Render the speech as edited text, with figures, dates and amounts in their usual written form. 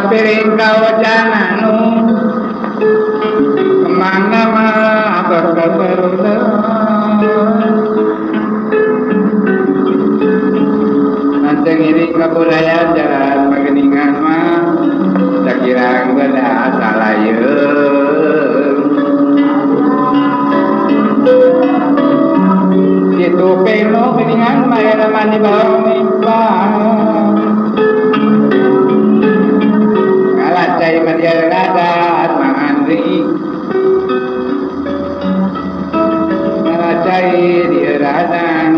Piring kawajananu kemana mah berkeberulan nanti ini kebudayaan jalan pengeningan mah sekirang beda salah itu peno peningan mah ada mandi bawang mimpah cai media radat mangandri cai dia radan